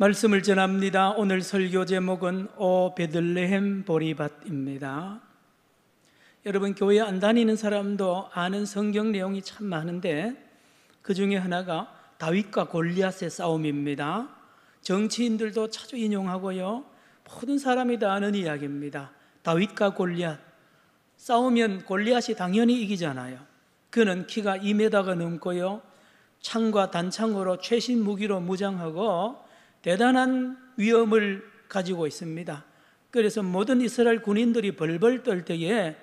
말씀을 전합니다. 오늘 설교 제목은 오 베들레헴 보리밭입니다. 여러분, 교회 안 다니는 사람도 아는 성경 내용이 참 많은데 그 중에 하나가 다윗과 골리앗의 싸움입니다. 정치인들도 자주 인용하고요, 모든 사람이 다 아는 이야기입니다. 다윗과 골리앗, 싸우면 골리앗이 당연히 이기잖아요. 그는 키가 2m가 넘고요, 창과 단창으로 최신 무기로 무장하고 대단한 위험을 가지고 있습니다. 그래서 모든 이스라엘 군인들이 벌벌 떨 때에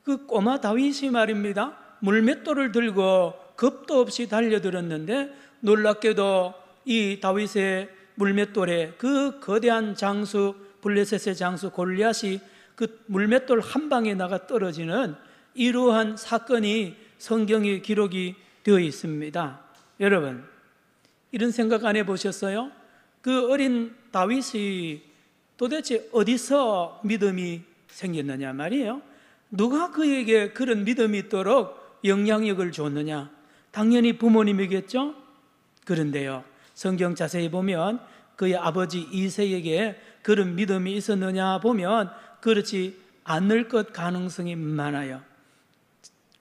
그 꼬마 다윗이 말입니다, 물맷돌을 들고 겁도 없이 달려들었는데 놀랍게도 이 다윗의 물맷돌에 그 거대한 장수, 블레셋의 장수 골리앗이 그 물맷돌 한 방에 나가 떨어지는 이러한 사건이 성경에 기록이 되어 있습니다. 여러분, 이런 생각 안 해보셨어요? 그 어린 다윗이 도대체 어디서 믿음이 생겼느냐 말이에요. 누가 그에게 그런 믿음이 있도록 영향력을 줬느냐? 당연히 부모님이겠죠? 그런데요, 성경 자세히 보면 그의 아버지 이새에게 그런 믿음이 있었느냐 보면 그렇지 않을 것 가능성이 많아요.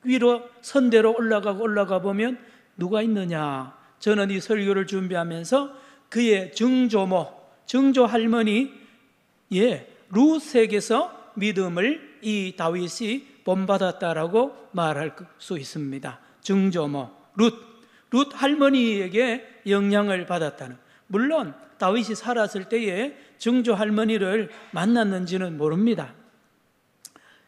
위로 선대로 올라가 보면 누가 있느냐? 저는 이 설교를 준비하면서 그의 증조 할머니 룻에게서 믿음을 이 다윗이 본받았다라고 말할 수 있습니다. 증조모 룻 할머니에게 영향을 받았다는. 물론 다윗이 살았을 때에 증조 할머니를 만났는지는 모릅니다.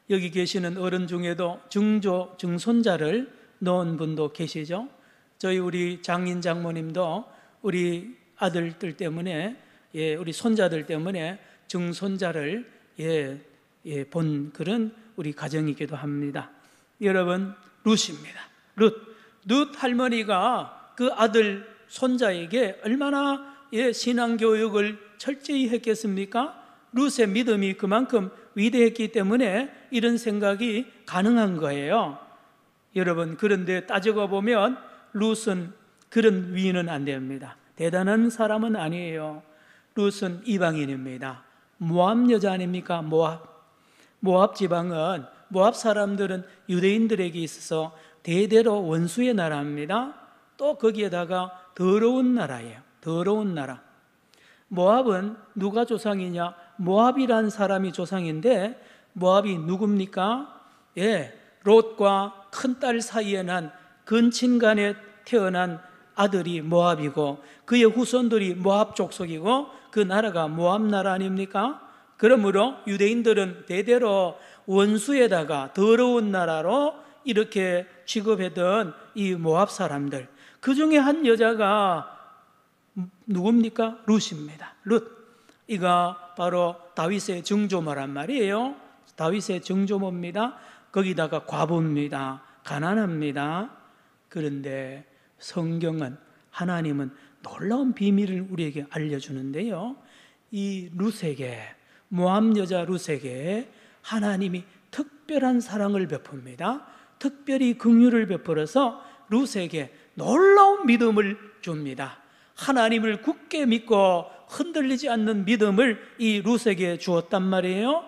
여기 계시는 어른 중에도 증손자를 놓은 분도 계시죠. 저희 우리 장인 장모님도 우리 아들들 때문에, 우리 손자들 때문에 증손자를 본 그런 우리 가정이기도 합니다. 여러분, 룻입니다. 룻 할머니가 그 아들 손자에게 얼마나 신앙교육을 철저히 했겠습니까? 룻의 믿음이 그만큼 위대했기 때문에 이런 생각이 가능한 거예요. 여러분, 그런데 따지고 보면 룻은 그런 위인은 안 됩니다. 대단한 사람은 아니에요. 룻은 이방인입니다. 모압 여자 아닙니까? 모압 지방은, 모압 사람들은 유대인들에게 있어서 대대로 원수의 나라입니다. 또 거기에다가 더러운 나라예요. 더러운 나라. 모압은 누가 조상이냐? 모압이란 사람이 조상인데, 모압이 누굽니까? 롯과 큰딸 사이에 난 근친간에 태어난 아들이 모압이고 그의 후손들이 모압 족속이고 그 나라가 모압 나라 아닙니까? 그러므로 유대인들은 대대로 원수에다가 더러운 나라로 이렇게 취급했던 이 모압 사람들, 그 중에 한 여자가 누굽니까? 룻입니다. 룻. 이가 바로 다윗의 증조모란 말이에요. 다윗의 증조모입니다. 거기다가 과부입니다. 가난합니다. 그런데 성경은, 하나님은 놀라운 비밀을 우리에게 알려주는데요, 이 룻에게, 모압 여자 룻에게 하나님이 특별한 사랑을 베풉니다. 특별히 긍휼을 베풀어서 룻에게 놀라운 믿음을 줍니다. 하나님을 굳게 믿고 흔들리지 않는 믿음을 이 룻에게 주었단 말이에요.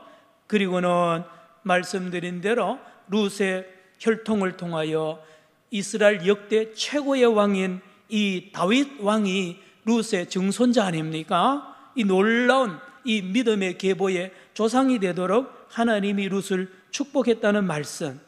그리고는 말씀드린 대로 룻의 혈통을 통하여 이스라엘 역대 최고의 왕인 이 다윗 왕이 룻의 증손자 아닙니까? 이 놀라운 이 믿음의 계보의 조상이 되도록 하나님이 룻을 축복했다는 말씀.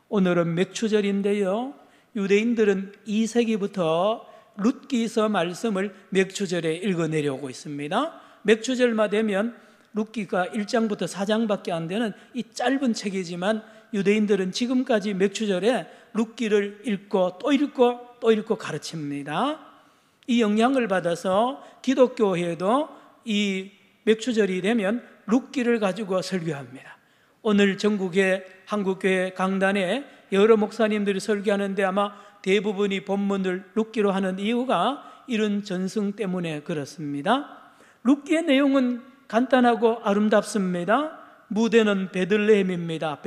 오늘은 맥추절인데요, 유대인들은 2세기부터 룻기서 말씀을 맥추절에 읽어내려오고 있습니다. 맥추절만 되면 룻기가 1장부터 4장밖에 안 되는 이 짧은 책이지만 유대인들은 지금까지 맥추절에 룻기를 읽고 또 읽고 또 읽고 가르칩니다. 이 영향을 받아서 기독교회도 이 맥추절이 되면 룻기를 가지고 설교합니다. 오늘 전국의 한국교회 강단에 여러 목사님들이 설교하는데 아마 대부분이 본문을 룻기로 하는 이유가 이런 전승 때문에 그렇습니다. 룻기의 내용은 간단하고 아름답습니다. 무대는 베들레헴입니다.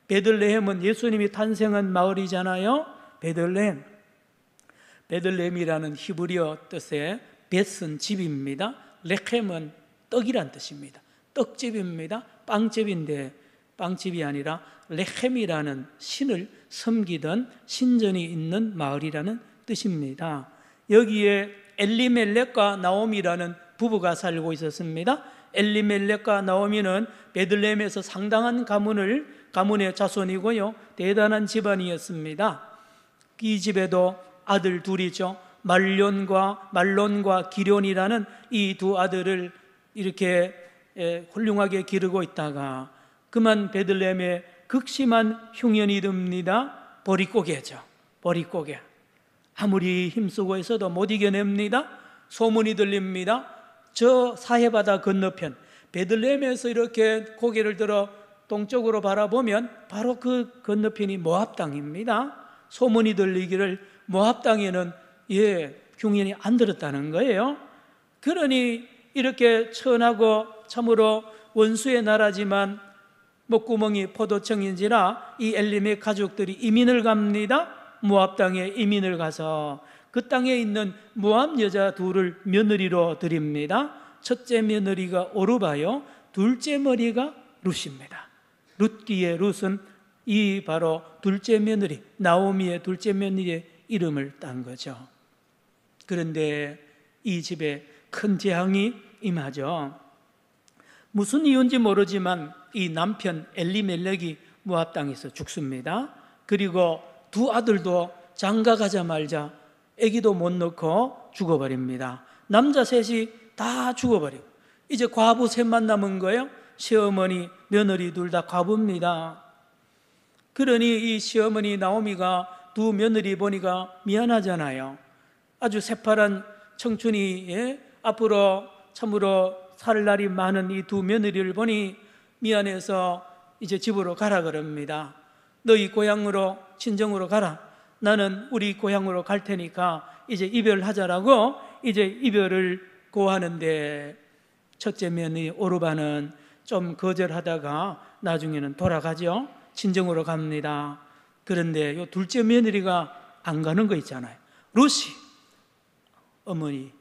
베들레헴은 예수님이 탄생한 마을이잖아요. 베들레헴. 베들레헴이라는 히브리어 뜻의 벳은 집입니다. 레켐은 떡이란 뜻입니다. 떡집입니다. 빵집인데 빵집이 아니라 레켐이라는 신을 섬기던 신전이 있는 마을이라는 뜻입니다. 여기에 엘리멜렉과 나오미라는 부부가 살고 있었습니다. 엘리멜렉과 나오미는 베들레헴에서 상당한 가문의 자손이고요, 대단한 집안이었습니다. 이 집에도 아들 둘이죠. 말론과 기련이라는 이 두 아들을 이렇게 훌륭하게 기르고 있다가 그만 베들레헴에 극심한 흉년이 듭니다. 보릿고개죠. 보릿고개. 아무리 힘쓰고 있어도 못 이겨냅니다. 소문이 들립니다. 저 사해바다 건너편 베들레헴에서 이렇게 고개를 들어 동쪽으로 바라보면 바로 그 건너편이 모압 땅입니다. 소문이 들리기를 모압 땅에는 흉년이 안 들었다는 거예요. 그러니 이렇게 천하고 참으로 원수의 나라지만 목구멍이 포도청인지라 이 엘리멜 가족들이 이민을 갑니다. 모압 땅에 이민을 가서 그 땅에 있는 모압 여자 둘을 며느리로 드립니다. 첫째 며느리가 오르바요, 둘째 머리가 룻입니다. 룻기의 룻은 이 바로 둘째 며느리, 나오미의 둘째 며느리의 이름을 딴 거죠. 그런데 이 집에 큰 재앙이 임하죠. 무슨 이유인지 모르지만 이 남편 엘리멜렉이 모압 땅에서 죽습니다. 그리고 두 아들도 장가 가자마자 아기도 못 낳고 죽어버립니다. 남자 셋이 다 죽어버리고 이제 과부 셋만 남은 거예요. 시어머니, 며느리 둘 다 과부입니다. 그러니 이 시어머니 나오미가 두 며느리 보니까 미안하잖아요. 아주 새파란 청춘이 앞으로 참으로 살 날이 많은 이 두 며느리를 보니 미안해서 이제 집으로 가라 그럽니다. 너희 고향으로, 친정으로 가라. 나는 우리 고향으로 갈 테니까 이제 이별하자라고 이제 이별을 고하는데 첫째 며느리 오르바는 좀 거절하다가 나중에는 돌아가죠. 친정으로 갑니다. 그런데 요 둘째 며느리가 안 가는 거 있잖아요. 루시 어머니,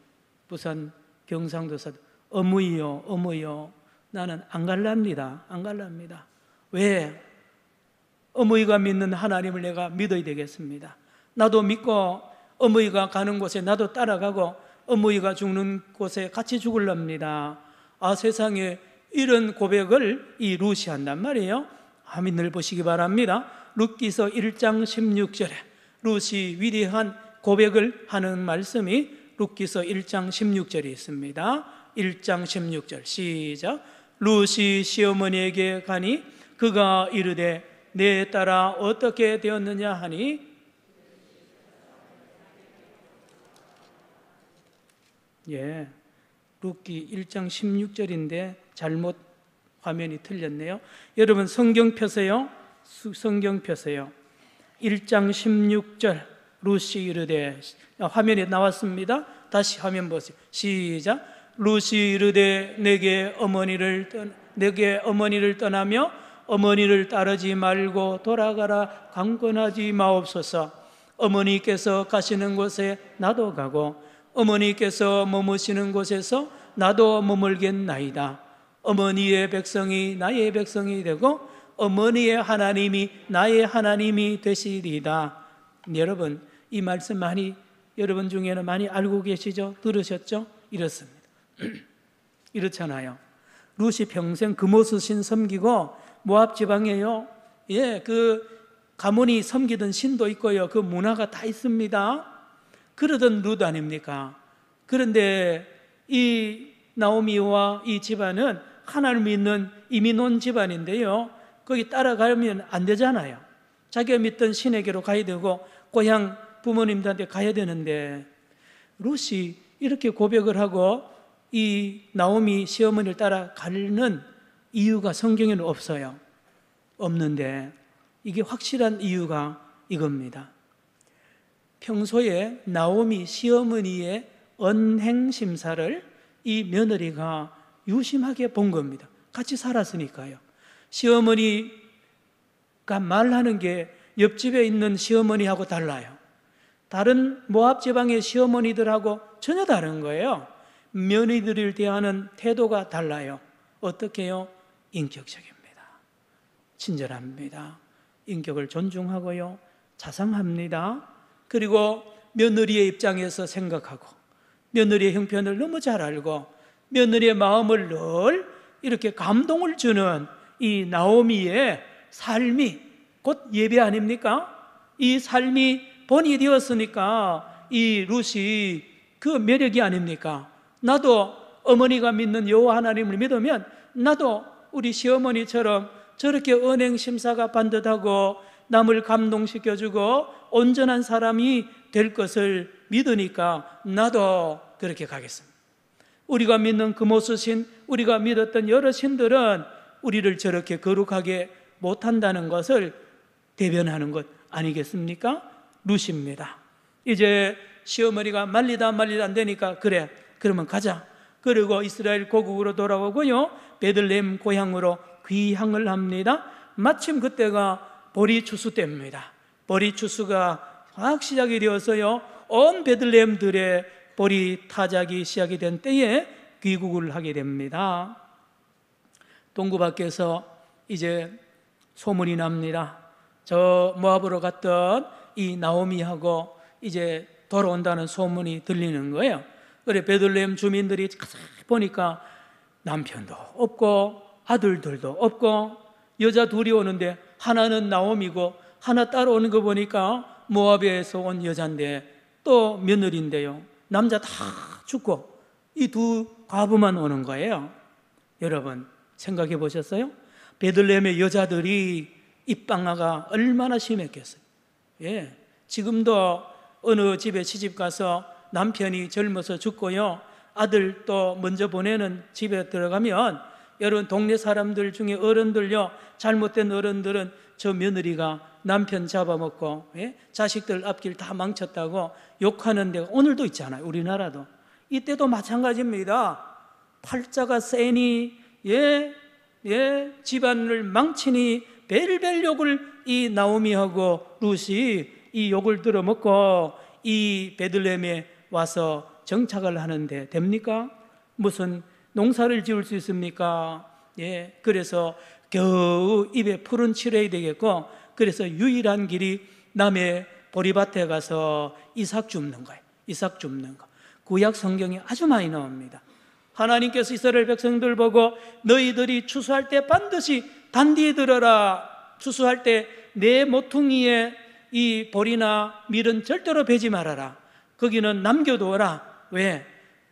부산 경상도사 어머니요, 나는 안 갈랍니다. 왜? 어머니가 믿는 하나님을 내가 믿어야 되겠습니다. 나도 믿고 어머니가 가는 곳에 나도 따라가고 어머니가 죽는 곳에 같이 죽을랍니다. 세상에 이런 고백을 이 룻이 한단 말이에요. 아멘을 보시기 바랍니다. 룻기서 1장 16절에 룻이 위대한 고백을 하는 말씀이 룻기서 1장 16절에 있습니다. 1장 16절 시작. 룻이 시어머니에게 가니 그가 이르되 내 딸아 어떻게 되었느냐 하니 룻기 1장 16절인데 잘못 화면이 틀렸네요. 여러분 성경 펴세요. 1장 16절 룻이 이르되 화면에 나왔습니다. 다시 화면 보세요. 시작. 룻이 이르되 내게 어머니를 떠나며 어머니를 따르지 말고 돌아가라 강권하지 마옵소서. 어머니께서 가시는 곳에 나도 가고 어머니께서 머무시는 곳에서 나도 머물겠나이다. 어머니의 백성이 나의 백성이 되고 어머니의 하나님이 나의 하나님이 되시리이다. 여러분 이 말씀 여러분 중에는 많이 알고 계시죠? 들으셨죠? 이렇습니다. 이렇잖아요. 룻이 평생 금오스신 섬기고 모압 지방에요. 그 가문이 섬기던 신도 있고요. 그 문화가 다 있습니다. 그러던 룻 아닙니까? 그런데 이 나오미와 이 집안은 하나님 믿는 이민 온 집안인데요. 거기 따라가면 안 되잖아요. 자기가 믿던 신에게로 가야 되고 고향 부모님들한테 가야 되는데 룻이 이렇게 고백을 하고 이 나오미 시어머니를 따라 가는 이유가 성경에는 없어요. 없는데 이게 확실한 이유가 이겁니다. 평소에 나오미 시어머니의 언행 심사를 이 며느리가 유심하게 본 겁니다. 같이 살았으니까요. 시어머니가 말하는 게 옆집에 있는 시어머니하고 달라요. 다른 모압 지방의 시어머니들하고 전혀 다른 거예요. 며느리들을 대하는 태도가 달라요. 어떻게 해요? 인격적입니다. 친절합니다. 인격을 존중하고요, 자상합니다. 그리고 며느리의 입장에서 생각하고 며느리의 형편을 너무 잘 알고 며느리의 마음을 늘 이렇게 감동을 주는 이 나오미의 삶이 곧 예배 아닙니까? 이 삶이 본이 되었으니까 이 룻이 그 매력이 아닙니까? 나도 어머니가 믿는 여호와 하나님을 믿으면 나도 우리 시어머니처럼 저렇게 언행 심사가 반듯하고 남을 감동시켜주고 온전한 사람이 될 것을 믿으니까 나도 그렇게 가겠습니다. 우리가 믿는 금오스신, 우리가 믿었던 여러 신들은 우리를 저렇게 거룩하게 못한다는 것을 대변하는 것 아니겠습니까? 룻입니다. 이제 시어머니가 말리다 안 되니까 그래, 그러면 가자. 그리고 이스라엘 고국으로 돌아오고요, 베들레헴 고향으로 귀향을 합니다. 마침 그때가 보리 추수 때입니다. 보리 추수가 막 시작이 되어서요, 온 베들레헴들의 보리 타작이 시작이 된 때에 귀국을 하게 됩니다. 동구 밖에서 이제 소문이 납니다. 저 모압으로 갔던 이 나오미하고 이제 돌아온다는 소문이 들리는 거예요. 그래 베들레헴 주민들이 보니까 남편도 없고 아들들도 없고 여자 둘이 오는데 하나는 나오미고 하나 따라오는 거 보니까 모압에서 온 여자인데 또 며느리인데요, 남자 다 죽고 이 두 과부만 오는 거예요. 여러분 생각해 보셨어요? 베들레헴의 여자들이 입방아가 얼마나 심했겠어요. 예, 지금도 어느 집에 시집 가서 남편이 젊어서 죽고요, 아들 또 먼저 보내는 집에 들어가면 여러분 동네 사람들 중에 어른들요, 잘못된 어른들은 저 며느리가 남편 잡아먹고 자식들 앞길 다 망쳤다고 욕하는 데가 오늘도 있잖아요. 우리나라도 이때도 마찬가지입니다. 팔자가 세니 집안을 망치니 벨벨 욕을 이 나오미하고 룻이 이 욕을 들어먹고 이 베들레헴에 와서 정착을 하는데 됩니까? 무슨 농사를 지을 수 있습니까? 그래서 겨우 입에 풀은 칠해야 되겠고, 그래서 유일한 길이 남의 보리밭에 가서 이삭 줍는 거예요. 이삭 줍는 거. 구약 성경에 아주 많이 나옵니다. 하나님께서 이스라엘 백성들 보고 너희들이 추수할 때 반드시 단디 들어라. 추수할 때 내 모퉁이에 이 보리나 밀은 절대로 베지 말아라. 거기는 남겨두어라. 왜?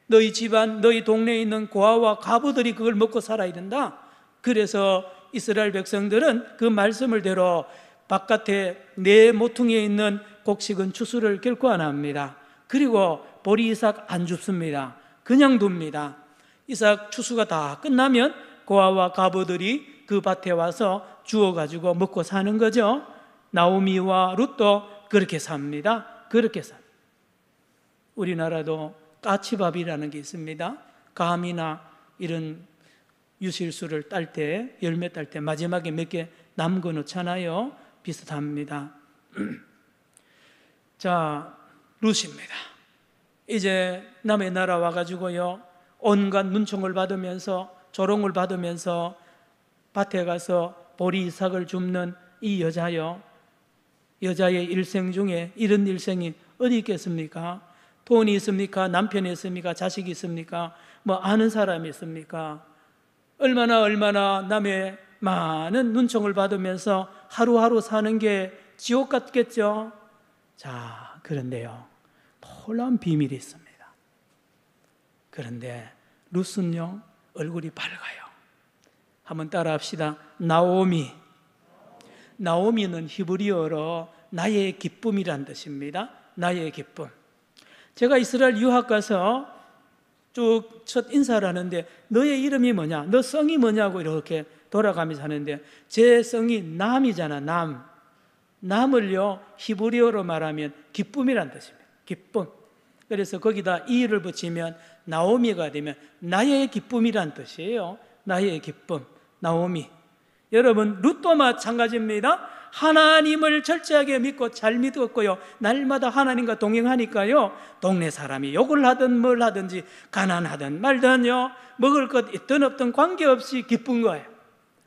너희 집안, 너희 동네에 있는 고아와 과부들이 그걸 먹고 살아야 된다. 그래서 이스라엘 백성들은 그 말씀을 대로 바깥에 내 모퉁이에 있는 곡식은 추수를 결코 안 합니다. 그리고 보리 이삭 안 줍습니다. 그냥 둡니다. 이삭 추수가 다 끝나면 고아와 과부들이 그 밭에 와서 주워가지고 먹고 사는 거죠. 나오미와 룻도 그렇게 삽니다. 그렇게 삽니다. 우리나라도 까치밥이라는 게 있습니다. 감이나 이런 유실수를 딸 때, 열매 딸 때 마지막에 몇 개 남겨 놓잖아요. 비슷합니다. 자, 룻입니다. 이제 남의 나라 와가지고요, 온갖 눈총을 받으면서 조롱을 받으면서 밭에 가서 보리 이삭을 줍는 이 여자요, 여자의 일생 중에 이런 일생이 어디 있겠습니까? 돈이 있습니까? 남편이 있습니까? 자식이 있습니까? 뭐 아는 사람이 있습니까? 얼마나 남의 많은 눈총을 받으면서 하루하루 사는 게 지옥 같겠죠? 자, 그런데요, 놀라운 비밀이 있습니다. 그런데 룻은요, 얼굴이 밝아요. 한번 따라 합시다. 나오미. 나오미는 히브리어로 나의 기쁨이란 뜻입니다. 나의 기쁨. 제가 이스라엘 유학 가서 쭉 첫 인사를 하는데 너의 이름이 뭐냐? 너 성이 뭐냐고 이렇게 돌아가면서 하는데 제 성이 남이잖아. 남. 남을요 히브리어로 말하면 기쁨이란 뜻입니다. 기쁨. 그래서 거기다 이를 붙이면 나오미가 되면 나의 기쁨이란 뜻이에요. 나의 기쁨. 나오미. 여러분 룻도 마찬가지입니다. 하나님을 철저하게 믿고 잘 믿었고요, 날마다 하나님과 동행하니까요, 동네 사람이 욕을 하든 뭘 하든지 가난하든 말든요, 먹을 것 있든 없든 관계없이 기쁜 거예요.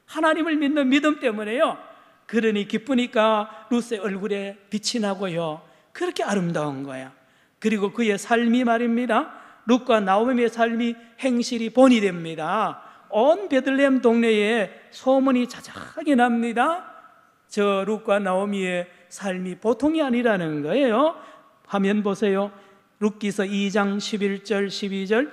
하나님을 믿는 믿음 때문에요. 그러니 기쁘니까 룻의 얼굴에 빛이 나고요, 그렇게 아름다운 거야. 그리고 그의 삶이 말입니다, 룻과 나오미의 삶이 행실이 본이 됩니다. 온 베들레헴 동네에 소문이 자자하게 납니다. 저 룻과 나오미의 삶이 보통이 아니라는 거예요. 화면 보세요. 룻기서 2장 11절 12절,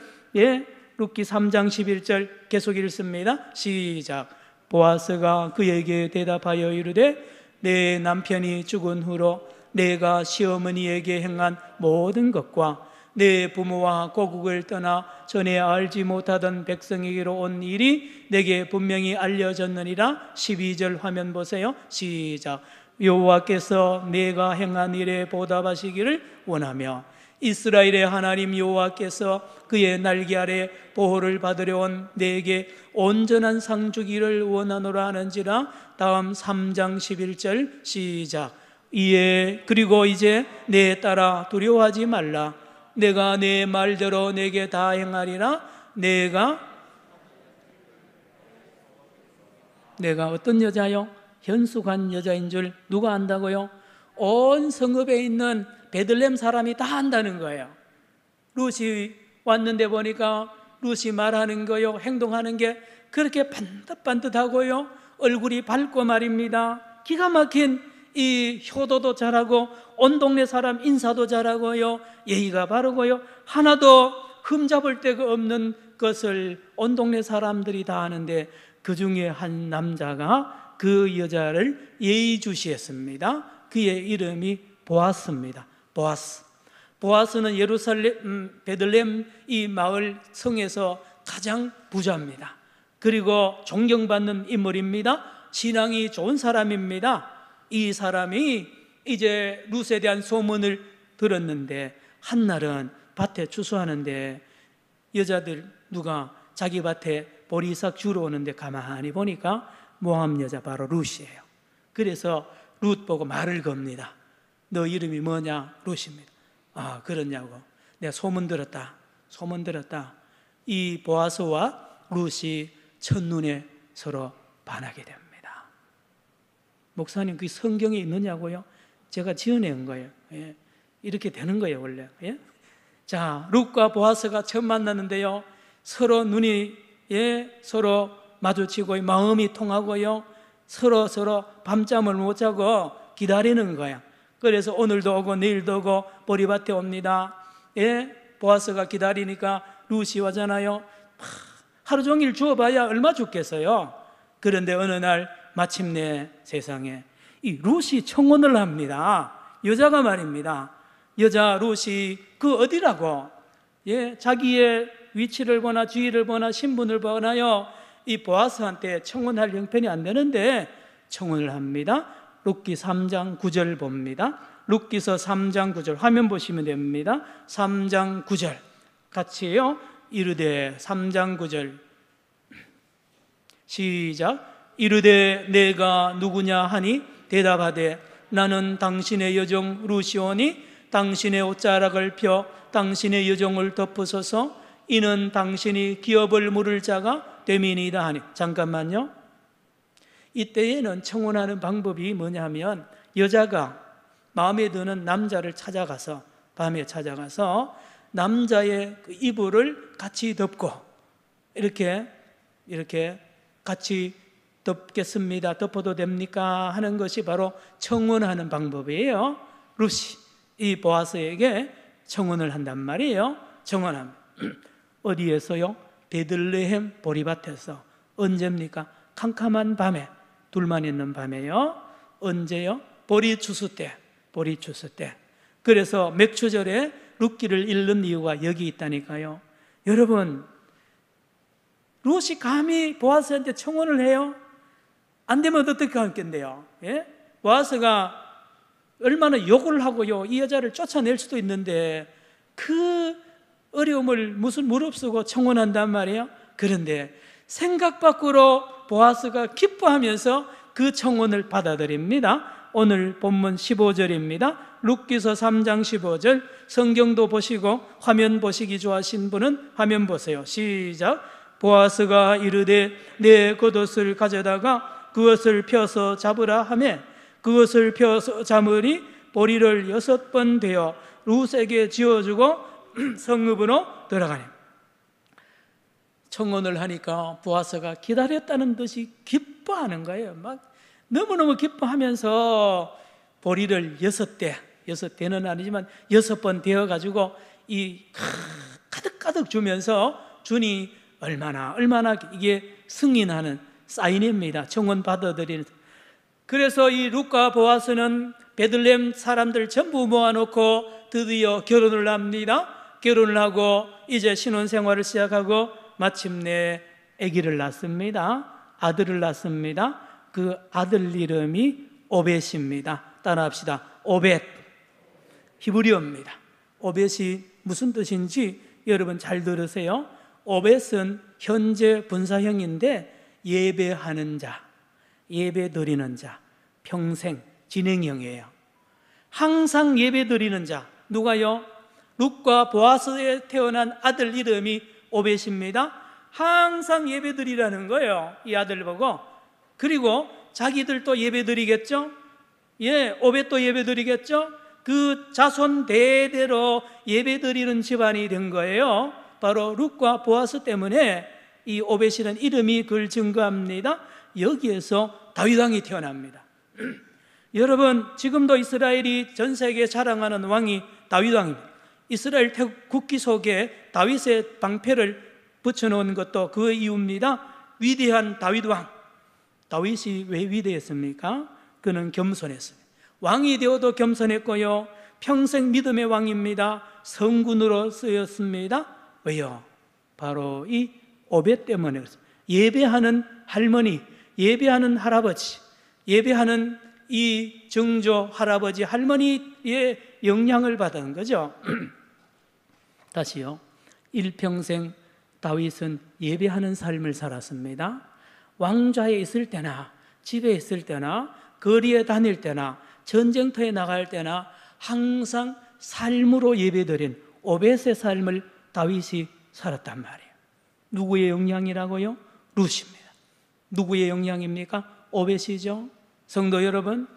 룻기 3장 11절 계속 읽습니다. 시작. 보아스가 그에게 대답하여 이르되 내 남편이 죽은 후로 내가 시어머니에게 행한 모든 것과 내 부모와 고국을 떠나 전에 알지 못하던 백성에게로 온 일이 내게 분명히 알려졌느니라. 12절 화면 보세요. 시작. 여호와께서 내가 행한 일에 보답하시기를 원하며 이스라엘의 하나님 여호와께서 그의 날개 아래 보호를 받으려 온 내게 온전한 상 주기를 원하노라 하는지라. 다음 3장 11절 시작. 이에 그리고 이제 내 딸아 두려워하지 말라. 내가 내 말대로 내게 다 행하리라. 내가 어떤 여자요? 현숙한 여자인 줄 누가 안다고요? 온 성읍에 있는 베들레헴 사람이 다 안다는 거예요. 룻이 왔는데 보니까 룻이 말하는 거요, 행동하는 게 그렇게 반듯반듯하고요, 얼굴이 밝고 말입니다. 기가 막힌 이 효도도 잘하고 온 동네 사람 인사도 잘하고요, 예의가 바르고요, 하나도 흠잡을 데가 없는 것을 온 동네 사람들이 다 아는데 그 중에 한 남자가 그 여자를 예의주시했습니다. 그의 이름이 보아스입니다. 보아스는 예루살렘 베들레헴 이 마을 성에서 가장 부자입니다. 그리고 존경받는 인물입니다. 신앙이 좋은 사람입니다. 이 사람이 이제 룻에 대한 소문을 들었는데 한날은 밭에 추수하는데 여자들 누가 자기 밭에 보리싹 주러 오는데 가만히 보니까 모함 여자 바로 룻이에요. 그래서 룻 보고 말을 겁니다. 너 이름이 뭐냐? 룻입니다. 아, 그렇냐고. 내가 소문 들었다. 이 보아스와 룻이 첫눈에 서로 반하게 됩니다. 목사님, 그게 성경에 있느냐고요? 제가 지어낸 거예요. 예. 이렇게 되는 거예요, 원래. 예? 자, 룻과 보아스가 처음 만났는데요, 서로 눈이 서로 마주치고 마음이 통하고요, 서로 밤잠을 못 자고 기다리는 거야. 그래서 오늘도 오고 내일도 오고 보리밭에 옵니다. 보아스가 기다리니까 룻이 오잖아요. 하루 종일 주워봐야 얼마 죽겠어요. 그런데 어느 날 마침내 세상에 이 룻이 청혼을 합니다. 여자가 말입니다. 여자 룻이 그 어디라고 자기의 위치를 보나 지위를 보나 신분을 보나요, 이 보아스한테 청혼할 형편이 안 되는데 청혼을 합니다. 룻기 3장 9절 봅니다. 룻기서 3장 9절 화면 보시면 됩니다. 3장 9절 같이요. 이르되 3장 9절 시작. 이르되 내가 누구냐 하니 대답하되 나는 당신의 여종 룻이오니 당신의 옷자락을 펴 당신의 여종을 덮으소서. 이는 당신이 기업을 물을 자가 됨이니이다 하니. 잠깐만요. 이때에는 청혼하는 방법이 뭐냐면 여자가 마음에 드는 남자를 찾아가서 밤에 찾아가서 남자의 그 이불을 같이 덮고 이렇게 같이 덮겠습니다. 덮어도 됩니까? 하는 것이 바로 청혼하는 방법이에요. 룻이 이 보아스에게 청혼을 한단 말이에요. 청혼합니다. 어디에서요? 베들레헴 보리밭에서. 언제입니까? 캄캄한 밤에, 둘만 있는 밤에요. 언제요? 보리 추수 때. 그래서 맥추절에 룻기를 읽는 이유가 여기 있다니까요. 여러분, 룻이 감히 보아스한테 청혼을 해요? 안 되면 어떻게 하겠는데요? 보아스가 얼마나 욕을 하고요, 이 여자를 쫓아낼 수도 있는데 그 어려움을 무슨 무릅쓰고 청혼한단 말이에요. 그런데 생각 밖으로 보아스가 기뻐하면서 그 청혼을 받아들입니다. 오늘 본문 15절입니다. 룻기서 3장 15절. 성경도 보시고 화면 보시기 좋아하신 분은 화면 보세요. 시작. 보아스가 이르되 내 겉옷을 가져다가 그것을 펴서 잡으라 하매 그것을 펴서 잡으니 보리를 6번 되어 룻에게 지어주고 성읍으로 들어가네. 청혼을 하니까 보아스가 기다렸다는 듯이 기뻐하는 거예요. 막 너무너무 기뻐하면서 보리를 6대는 아니지만 6번 되어가지고 이 가득가득 주면서 주니 얼마나 이게 승인하는 사인입니다. 청혼 받아들이는. 그래서 이 룻과 보아스는 베들레헴 사람들 전부 모아놓고 드디어 결혼을 합니다. 결혼을 하고 이제 신혼생활을 시작하고 마침내 아기를 낳습니다. 아들을 낳습니다. 그 아들 이름이 오벳입니다. 따라합시다. 오벳. 히브리어입니다. 오벳이 무슨 뜻인지 여러분 잘 들으세요. 오벳은 현재 분사형인데 예배하는 자, 예배 드리는 자, 평생 진행형이에요. 항상 예배 드리는 자. 누가요? 룻과 보아스에 태어난 아들 이름이 오벳입니다. 항상 예배 드리라는 거예요. 이 아들 보고. 그리고 자기들도 예배 드리겠죠? 예, 오벳도 예배 드리겠죠? 그 자손 대대로 예배 드리는 집안이 된 거예요. 바로 룻과 보아스 때문에 이 오벳이라는 이름이 그걸 증거합니다. 여기에서 다윗 왕이 태어납니다. 여러분, 지금도 이스라엘이 전 세계에 자랑하는 왕이 다윗 왕입니다. 이스라엘 국기 속에 다윗의 방패를 붙여놓은 것도 그 이유입니다. 위대한 다윗 왕. 다윗이 왜 위대했습니까? 그는 겸손했습니다. 왕이 되어도 겸손했고요, 평생 믿음의 왕입니다. 성군으로 쓰였습니다. 왜요? 바로 이 오벳 때문에. 예배하는 할머니, 예배하는 할아버지, 예배하는 이 정조 할아버지 할머니의 영향을 받은 거죠. 다시요. 일평생 다윗은 예배하는 삶을 살았습니다. 왕좌에 있을 때나 집에 있을 때나 거리에 다닐 때나 전쟁터에 나갈 때나 항상 삶으로 예배드린 오벳의 삶을 다윗이 살았단 말이에요. 누구의 영향이라고요? 룻입니다. 누구의 영향입니까? 오벳이죠. 성도 여러분,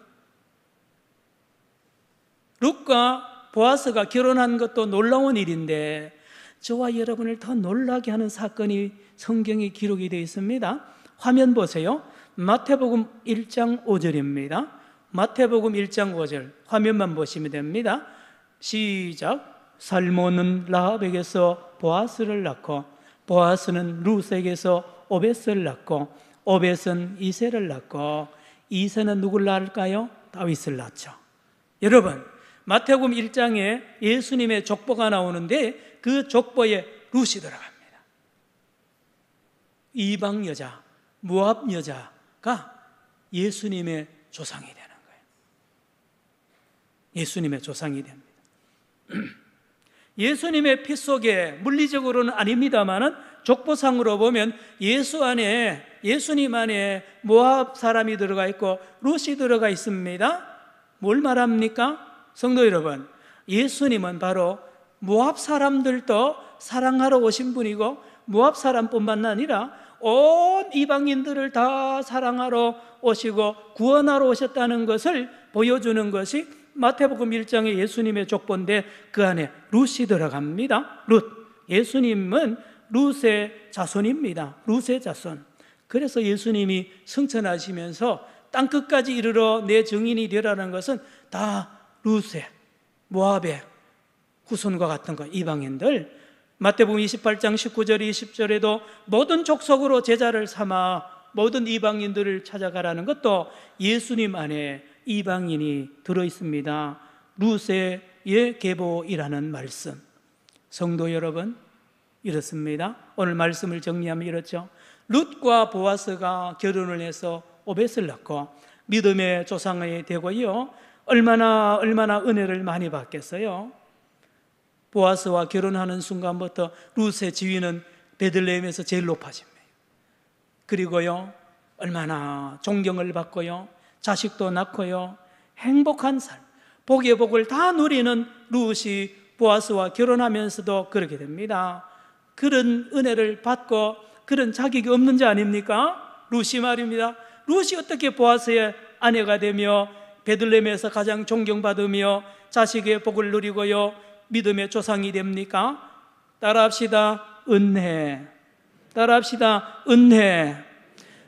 룻과 보아스가 결혼한 것도 놀라운 일인데 저와 여러분을 더 놀라게 하는 사건이 성경에 기록이 되어 있습니다. 화면 보세요. 마태복음 1장 5절입니다. 마태복음 1장 5절 화면만 보시면 됩니다. 시작. 살몬은 라합에게서 보아스를 낳고 보아스는 룻에게서 오벳을 낳고 오벳은 이새를 낳고 이새는 누굴 낳을까요? 다윗을 낳죠. 여러분, 마태복음 1장에 예수님의 족보가 나오는데 그 족보에 룻이 들어갑니다. 이방 여자, 모압 여자가 예수님의 조상이 되는 거예요. 예수님의 조상이 됩니다. 예수님의 피 속에 물리적으로는 아닙니다만은 족보상으로 보면 예수님 안에 모압 사람이 들어가 있고 룻이 들어가 있습니다. 뭘 말합니까? 성도 여러분, 예수님은 바로 모압 사람들도 사랑하러 오신 분이고 모압 사람뿐만 아니라 온 이방인들을 다 사랑하러 오시고 구원하러 오셨다는 것을 보여주는 것이 마태복음 1장의 예수님의 족보인데 그 안에 룻이 들어갑니다. 룻. 예수님은 룻의 자손입니다. 룻의 자손. 그래서 예수님이 승천하시면서 땅끝까지 이르러 내 증인이 되라는 것은 다 룻의, 모압의 후손과 같은 거, 이방인들. 마태복음 28장 19절 20절에도 모든 족속으로 제자를 삼아 모든 이방인들을 찾아가라는 것도 예수님 안에 이방인이 들어있습니다. 룻의 계보이라는 말씀. 성도 여러분, 이렇습니다. 오늘 말씀을 정리하면 이렇죠. 룻과 보아스가 결혼을 해서 오벳을 낳고 믿음의 조상이 되고요, 얼마나 은혜를 많이 받겠어요. 보아스와 결혼하는 순간부터 룻의 지위는 베들레헴에서 제일 높아집니다. 그리고요, 얼마나 존경을 받고요, 자식도 낳고요, 행복한 삶, 복의 복을 다 누리는 룻이 보아스와 결혼하면서도 그렇게 됩니다. 그런 은혜를 받고 그런 자격이 없는 자 아닙니까? 룻이 말입니다. 룻이 어떻게 보아스의 아내가 되며 베들레헴에서 가장 존경받으며 자식의 복을 누리고요, 믿음의 조상이 됩니까? 따라합시다. 은혜. 따라합시다. 은혜.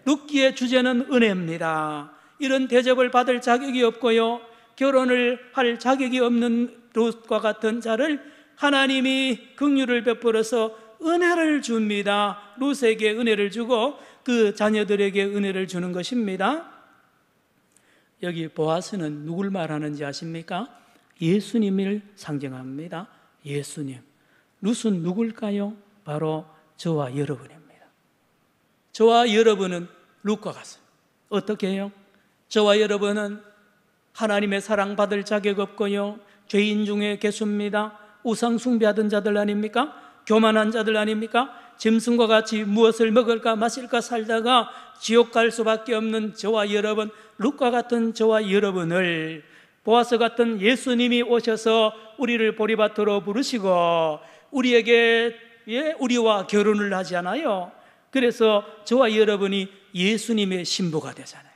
룻기의 주제는 은혜입니다. 이런 대접을 받을 자격이 없고요, 결혼을 할 자격이 없는 룻과 같은 자를 하나님이 긍휼을 베풀어서 은혜를 줍니다. 룻에게 은혜를 주고 그 자녀들에게 은혜를 주는 것입니다. 여기 보아스는 누굴 말하는지 아십니까? 예수님을 상징합니다. 예수님. 룻은 누굴까요? 바로 저와 여러분입니다. 저와 여러분은 룻과 같습니다. 어떻게 해요? 저와 여러분은 하나님의 사랑받을 자격 없고요, 죄인 중에 개수입니다. 우상 숭배하던 자들 아닙니까? 교만한 자들 아닙니까? 짐승과 같이 무엇을 먹을까 마실까 살다가 지옥 갈 수밖에 없는 저와 여러분, 룻과 같은 저와 여러분을 보아스 같은 예수님이 오셔서 우리를 보리밭으로 부르시고 우리에게 우리와 결혼을 하잖아요. 그래서 저와 여러분이 예수님의 신부가 되잖아요.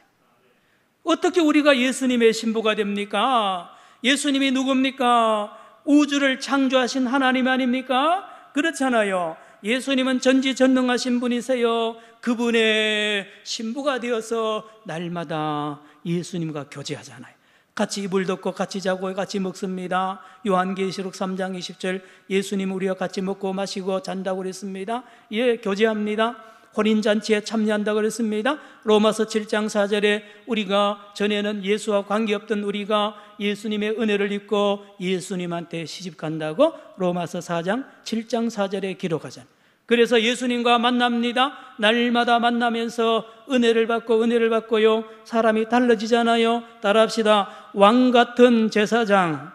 어떻게 우리가 예수님의 신부가 됩니까? 예수님이 누굽니까? 우주를 창조하신 하나님 아닙니까? 그렇잖아요. 예수님은 전지전능하신 분이세요. 그분의 신부가 되어서 날마다 예수님과 교제하잖아요. 같이 이불 덮고 같이 자고 같이 먹습니다. 요한계시록 3장 20절 예수님 우리와 같이 먹고 마시고 잔다고 그랬습니다. 예, 교제합니다. 혼인잔치에 참여한다고 그랬습니다. 로마서 7장 4절에 우리가 전에는 예수와 관계없던 우리가 예수님의 은혜를 입고 예수님한테 시집간다고 로마서 4장 7장 4절에 기록하잖아요. 그래서 예수님과 만납니다. 날마다 만나면서 은혜를 받고요, 사람이 달라지잖아요. 따라합시다. 왕같은 제사장.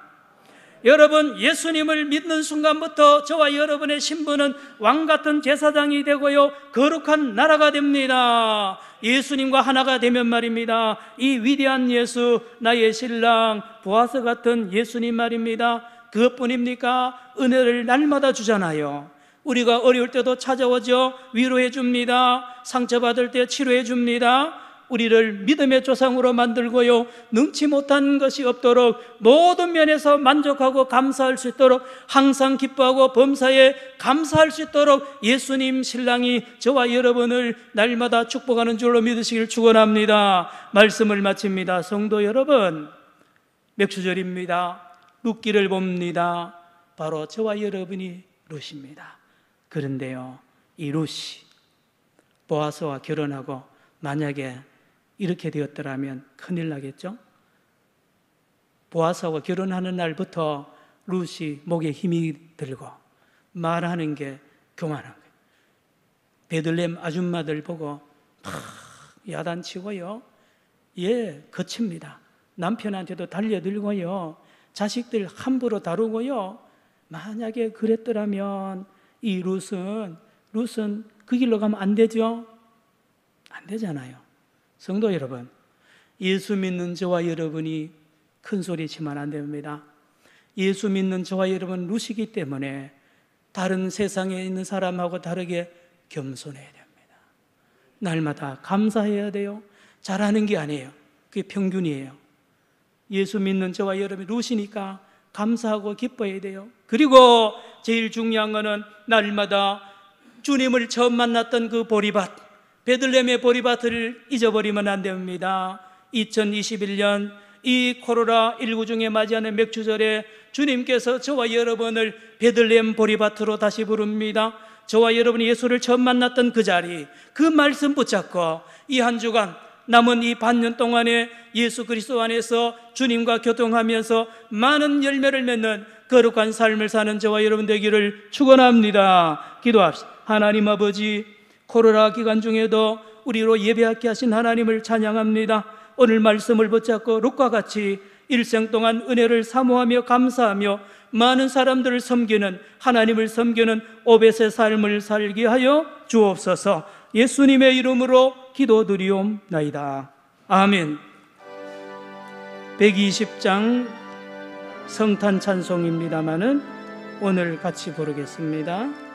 여러분, 예수님을 믿는 순간부터 저와 여러분의 신분은 왕같은 제사장이 되고요, 거룩한 나라가 됩니다. 예수님과 하나가 되면 말입니다. 이 위대한 예수, 나의 신랑 보아스 같은 예수님 말입니다. 그것뿐입니까? 은혜를 날마다 주잖아요. 우리가 어려울 때도 찾아오죠. 위로해 줍니다. 상처받을 때 치료해 줍니다. 우리를 믿음의 조상으로 만들고요, 능치 못한 것이 없도록 모든 면에서 만족하고 감사할 수 있도록, 항상 기뻐하고 범사에 감사할 수 있도록 예수님 신랑이 저와 여러분을 날마다 축복하는 줄로 믿으시길 축원합니다. 말씀을 마칩니다. 성도 여러분, 맥주절입니다. 룻기를 봅니다. 바로 저와 여러분이 룻입니다. 그런데요, 이 룻이 보아스와 결혼하고 만약에 이렇게 되었더라면 큰일 나겠죠? 보아스와 결혼하는 날부터 룻이 목에 힘이 들고 말하는 게 교만한 거예요. 베들레헴 아줌마들 보고 막 야단치고요, 거칩니다. 남편한테도 달려들고요, 자식들 함부로 다루고요. 만약에 그랬더라면 이 룻은 그 길로 가면 안 되죠? 안 되잖아요. 성도 여러분, 예수 믿는 저와 여러분이 큰 소리 치면 안 됩니다. 예수 믿는 저와 여러분 룻이기 때문에 다른 세상에 있는 사람하고 다르게 겸손해야 됩니다. 날마다 감사해야 돼요. 잘하는 게 아니에요. 그게 평균이에요. 예수 믿는 저와 여러분이 룻이니까 감사하고 기뻐해야 돼요. 그리고 제일 중요한 거는 날마다 주님을 처음 만났던 그 보리밭, 베들레헴의 보리밭을 잊어버리면 안 됩니다. 2021년 이 코로나19 중에 맞이하는 맥주절에 주님께서 저와 여러분을 베들레헴 보리밭으로 다시 부릅니다. 저와 여러분이 예수를 처음 만났던 그 자리, 그 말씀 붙잡고 이 한 주간 남은 이 반년 동안에 예수 그리스도 안에서 주님과 교통하면서 많은 열매를 맺는 거룩한 삶을 사는 저와 여러분 되기를 축원합니다. 기도합시다. 하나님 아버지, 코로나 기간 중에도 우리로 예배하게 하신 하나님을 찬양합니다. 오늘 말씀을 붙잡고 룻과 같이 일생 동안 은혜를 사모하며 감사하며 많은 사람들을 섬기는, 하나님을 섬기는 오벳의 삶을 살게 하여 주옵소서. 예수님의 이름으로 기도드리옵나이다. 아멘. 120장 성탄 찬송입니다마는 오늘 같이 부르겠습니다.